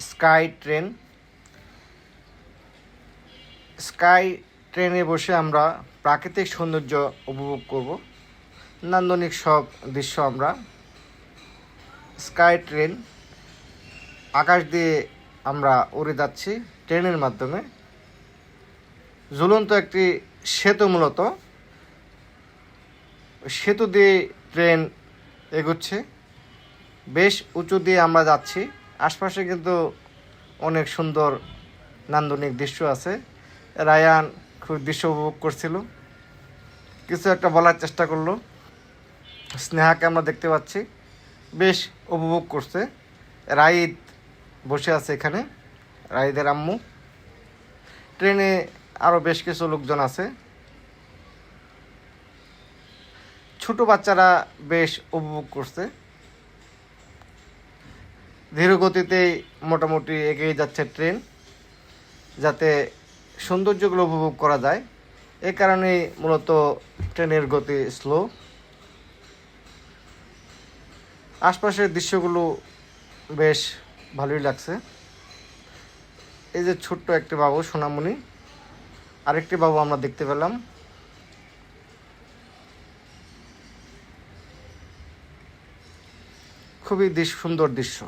Sky train. Sky ট্রেনে বসে আমরা প্রাকৃতিক সৌন্দর্য উপভোগ করব, নান্দনিক সব দৃশ্য আমরা। স্কাই ট্রেন, আকাশ দিয়ে আমরা উড়ে যাচ্ছি ট্রেনের মাধ্যমে। ঝুলন্ত একটি সেতু, মূলত সেতু দিয়ে ট্রেন এগোচ্ছে, বেশ উঁচু দিয়ে আমরা যাচ্ছি। আশপাশে কিন্তু অনেক সুন্দর নান্দনিক দৃশ্য আছে। রায়ান খুব দৃশ্য উপভোগ করছিল, কিছু একটা বলার চেষ্টা করলো। স্নেহাকে আমরা দেখতে পাচ্ছি, বেশ উপভোগ করছে। রাইদ বসে আছে এখানে, রাইদের আম্মু। ট্রেনে আরও বেশ কিছু লোকজন আছে। ছোট বাচ্চারা বেশ উপভোগ করছে। ধীর গতিতেই মোটামুটি এগিয়ে যাচ্ছে ট্রেন, যাতে সৌন্দর্যগুলো উপভোগ করা যায়। এ কারণেই মূলত ট্রেনের গতি স্লো। আশপাশের দৃশ্যগুলো বেশ ভালোই লাগছে। এই যে ছোট্ট একটি বাবু, সোনামণি, আরেকটি বাবু আমরা দেখতে পেলাম। খুবই সুন্দর দৃশ্য।